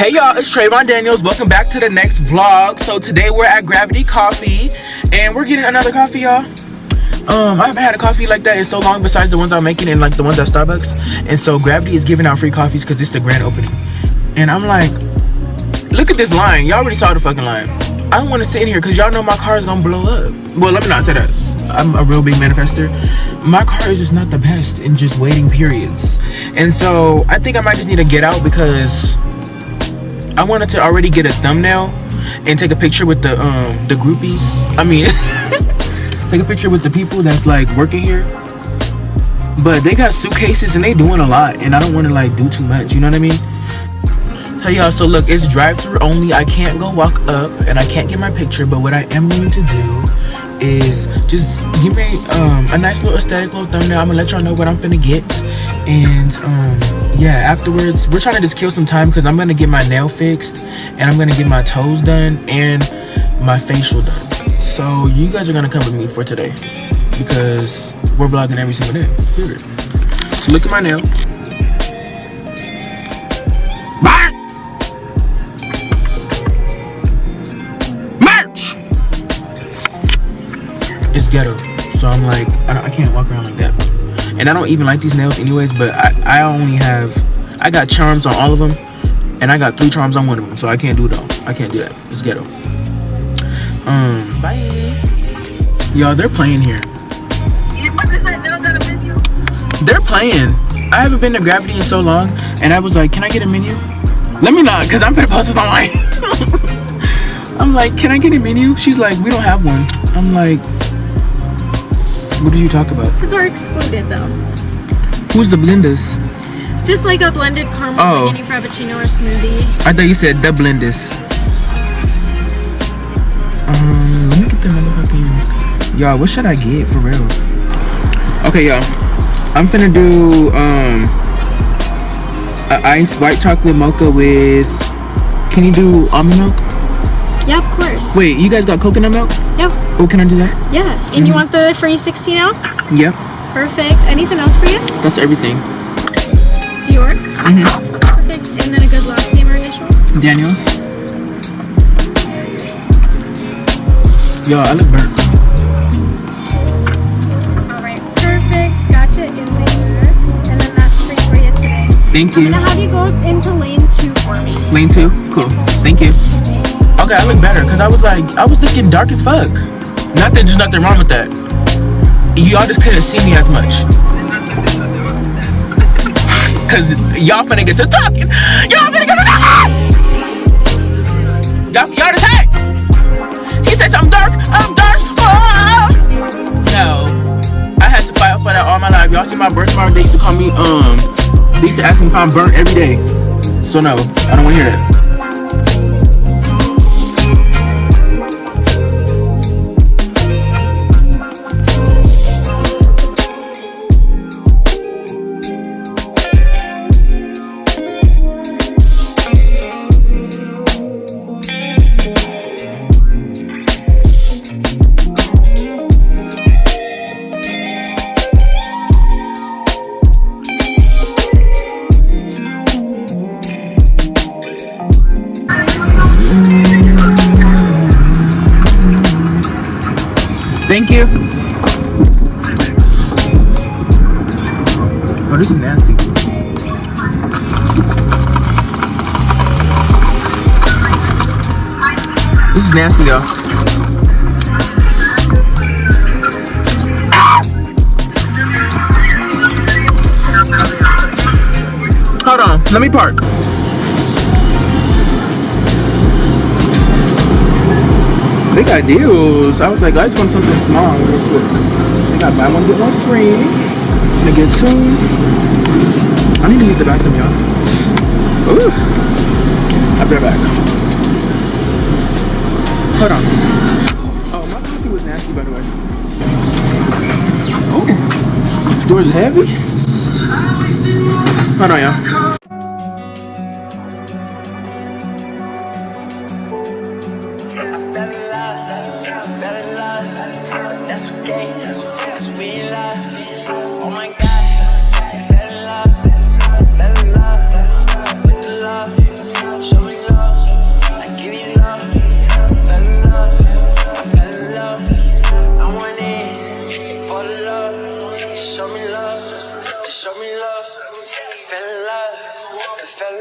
Hey y'all, it's Trayvon Daniels. Welcome back to the next vlog. So today we're at Gravity Coffee and we're getting another coffee, y'all. I haven't had a coffee like that in so long besides the ones I'm making and like the ones at Starbucks. And so Gravity is giving out free coffees because it's the grand opening. And I'm like, look at this line. Y'all already saw the fucking line. I don't want to sit in here because y'all know my car is gonna blow up. Well, let me not say that. I'm a real big manifester. My car is just not the best in just waiting periods. And so I think I might just need to get out because I wanted to already get a thumbnail and take a picture with the groupies. I mean, take a picture with the people that's like working here. But they got suitcases and they doing a lot, and I don't want to like do too much. You know what I mean? Hey y'all, so look, it's drive-through only. I can't go walk up and I can't get my picture. But what I am going to do is just give me a nice little aesthetic little thumbnail. I'm gonna let y'all know what I'm finna get, and yeah, afterwards we're trying to just kill some time because I'm gonna get my nail fixed and I'm gonna get my toes done and my facial done. So you guys are gonna come with me for today because we're vlogging every single day, period. So look at my nail. Merch! It's ghetto, so I'm like, I can't walk around like that. And I don't even like these nails anyways, but I got charms on all of them, and I got 3 charms on one of them, so I can't do it all. I can't do that. It's ghetto. Bye. Y'all, they're playing here. What is that? They don't got a menu? They're playing. I haven't been to Gravity in so long, and I was like, can I get a menu? Let me not, because I'm gonna post this online. I'm like, can I get a menu? She's like, we don't have one. I'm like, what did you talk about? Because we're excluded though. Who's the blenders? Just like a blended caramel any frappuccino or smoothie. I thought you said the blenders. Let me get the motherfucking. Y'all, what should I get for real? Okay, y'all. I'm finna do a iced white chocolate mocha with. Can you do almond milk? Yeah, of course. Wait, you guys got coconut milk? Yep. Oh, can I do that? Yeah. And you want the free 16 ounce? Yep. Perfect. Anything else for you? That's everything. Dior? Perfect. And then a good last name or initial? Daniels. Yo, I look burnt. Alright, perfect. Gotcha in there. And then that's free for you today. Thank you. I'm gonna have you go into lane 2 for me. Lane 2? Cool. Thank you. Okay, I look better because I was looking dark as fuck. Not that there's nothing wrong with that. Y'all just couldn't see me as much. Cause y'all finna get to talking. Y'all finna get to talking. Y'all just hate. He said I'm dark. I'm dark. Oh. No, I had to fight for that all my life. Y'all see my birthmark? They used to call me They used to ask me if I'm burnt every day. So no, I don't want to hear that. Thank you. Oh, this is nasty. This is nasty, y'all. Hold on, let me park. They got deals. I was like, I just want something small real quick. They got buy one, get one free. I'm gonna get 2. I need to use the bathroom, y'all. Ooh. I'll be right back. Hold on. Oh, my coffee was nasty, by the way. Oh, this door's heavy. Hold on, y'all. That's okay, 'cause we lost. Oh my God, fell in love with the love. Show me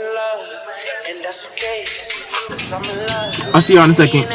in love, and that's okay. 'Cause I'm in love. I'll see y'all in a second.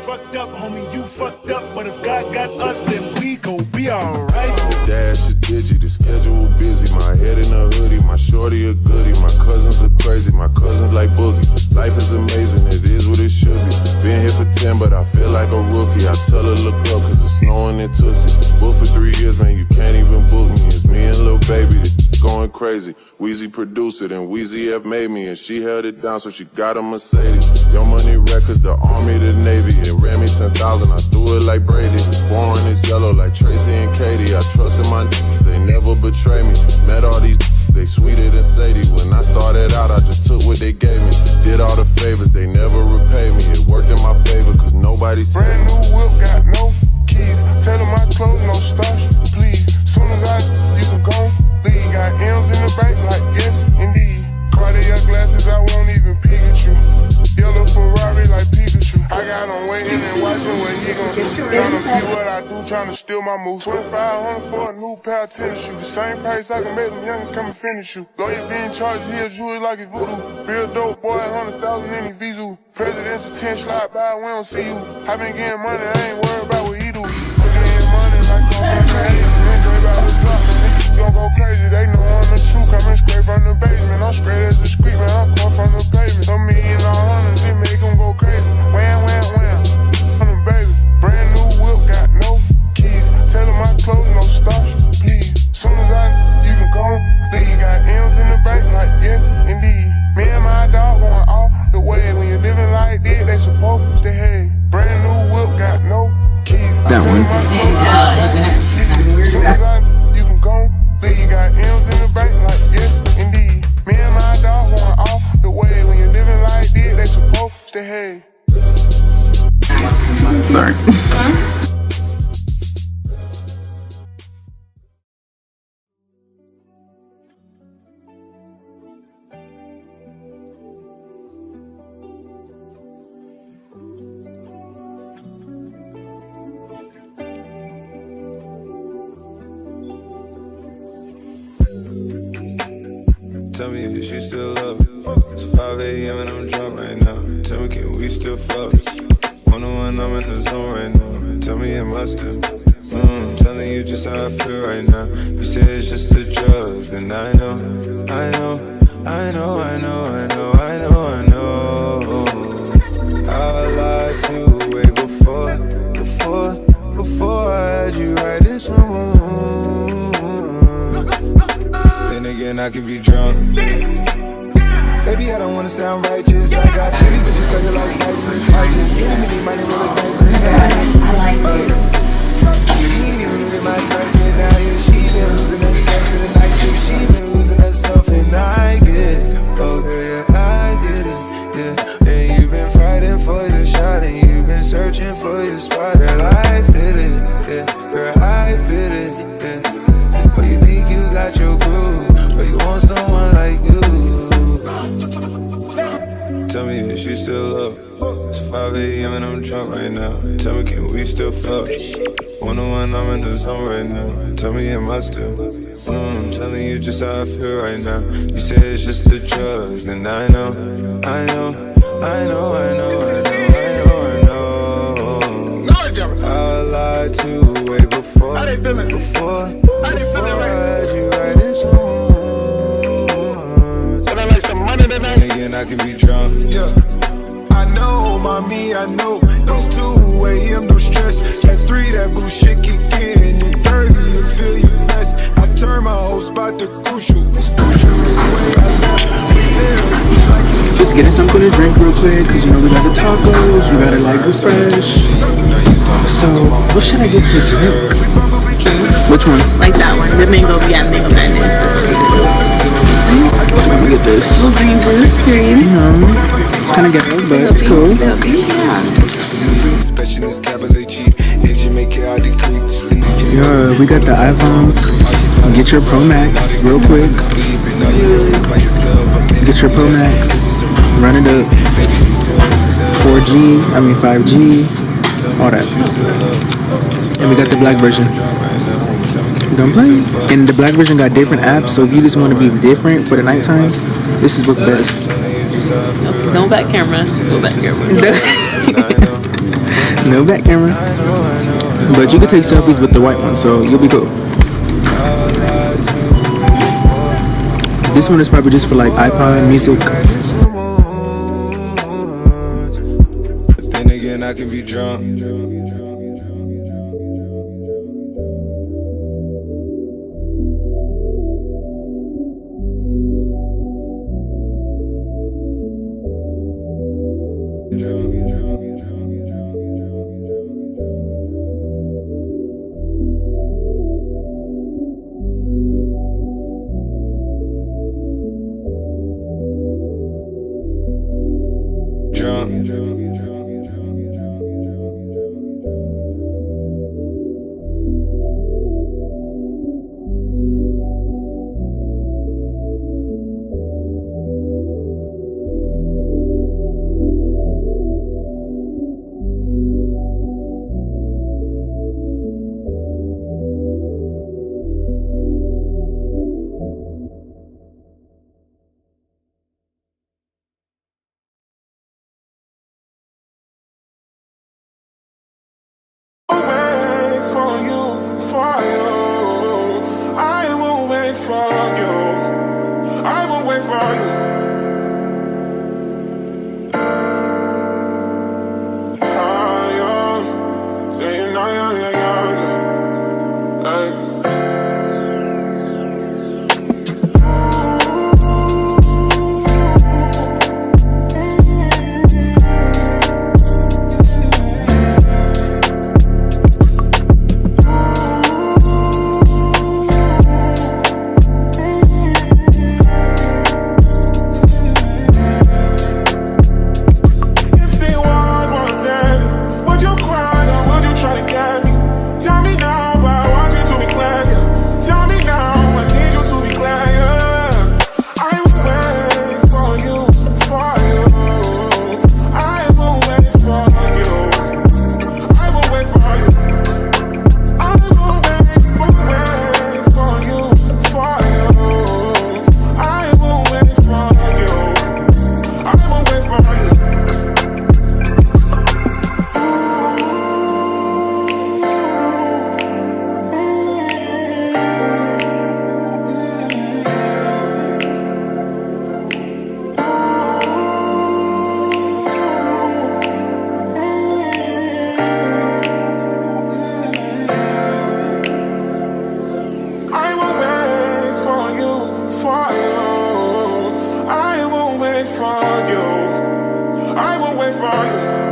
Fucked up, homie, you fucked up, but if God got us, then we gon' be alright. The dash a digi, the schedule busy. My head in a hoodie, my shorty a goodie. My cousins are crazy, my cousins like boogie. Life is amazing, it is what it should be. Been here for 10, but I feel like a rookie. I tell her look up, cause it's snowing in Tootsie. Booked for 3 years, man, you can't even book me. It's me and Lil Baby, the going crazy. Weezy produced it, and Weezy F made me, and she held it down, so she got a Mercedes. Young Money Records, the Army, the Navy. It ran me 10,000, I threw it like Brady. It's foreign, it's yellow like Tracy and Katie. I trust in my they never betray me. Met all these they sweeter than Sadie. When I started out, I just took what they gave me. Did all the favors, they never repay me. It worked in my favor, cause nobody said brand new whip, got no keys. Tell them my clothes, no starch, please. Soon as I, you can go leave. Got M's in the bank, like yes, indeed. Cartier glasses, I won't even peek at you. Yellow Ferrari like Pikachu. I got him waiting and watching what he gon' do. Tryna see what I do, tryna steal my moves. 2,500 for a new pair of tennis shoes. The same price I can make them youngins come and finish you. Lawyer being charged, he a jewelry like it's voodoo. Real dope boy, 100,000 in his Vizu. President's a 10 slide by, we don't see you. I been getting money, I ain't worried about what he do. Getting money like I'm on the age. Then Dre about the drop, man. They gon' go crazy, they know I'm the truth. Coming straight from the basement. I'm straight as a street, man. I'm caught from the pavement. A million or hundreds, it make them go crazy. Wham, wham, wham. I'm the baby. Brand new whip, got no keys. Tell them my clothes, no starch, please. Soon as I, you can go leave. Got M's in the bank, like yes, indeed. Me and my dog going all the way. When you're living like this, they supposed to have. Brand new whip, got no keys. That Tell one. them my clothes, no starch, soon as I, you can go leave. Got M's in the bank, like yes, indeed. Me and my dog going all the way. When you're living like this, they supposed to have. Sorry. Tell me if you still love it. It's 5 a.m. and I'm drunk right now. Tell me, can we still fuck? One-on-one, I'm in the zone right now. Tell me, am I still? Telling you just how I feel right now. You say it's just the drugs, and I know. I lied to you way before I had you right in someone. Then again, again, I can be drunk. Baby, I don't wanna sound righteous. I got titty bitches sucking like Tyson. I just get me money roll the dice. I like it. She ain't even losing my type yet. Now here she been losing herself to the night shift. She been losing herself and I get it. Okay, yeah, I get it. Yeah, and you've been fighting for your shot and you've been searching for your spot. Girl, I feel it. Yeah, girl, I feel it. Yeah, but you think you got your groove, but you want someone like you. Tell me if you still up. It's 5 a.m. and I'm drunk right now. Tell me, can we still fuck? 101, I'm in the zone right now. Tell me, am I still? I'm telling you just how I feel right now. You say it's just the drugs, and I know. I lied to way before. Before I had you right in some. And again, I can be drunk. Yeah, I know, mommy, I know. It's 2 a.m., no stress. At 3, that bullshit kick in. At 30, you feel your best. I turn my whole spot to crucial. It's crucial the way I left. Just getting something to drink real quick, cause you know we got the tacos, you gotta like refresh. So, what should I get to drink? Which one? Like that one, the mango, yeah, mango madness. That's what Let me get this. little green juice, period. You know, it's kind of ghetto, but it's cool. Yeah, we got the iPhones. Get your Pro Max real quick. Get your Pro Max. Run it up. 5G, all that. And we got the black version. Don't play. And the black version got different apps, so if you just want to be different for the nighttime, this is what's best. No back camera. No back camera. No back camera. But you can take selfies with the white one, so you'll be cool. This one is probably just for like iPod music. But then again, I can be drunk. for you. I will wait for you.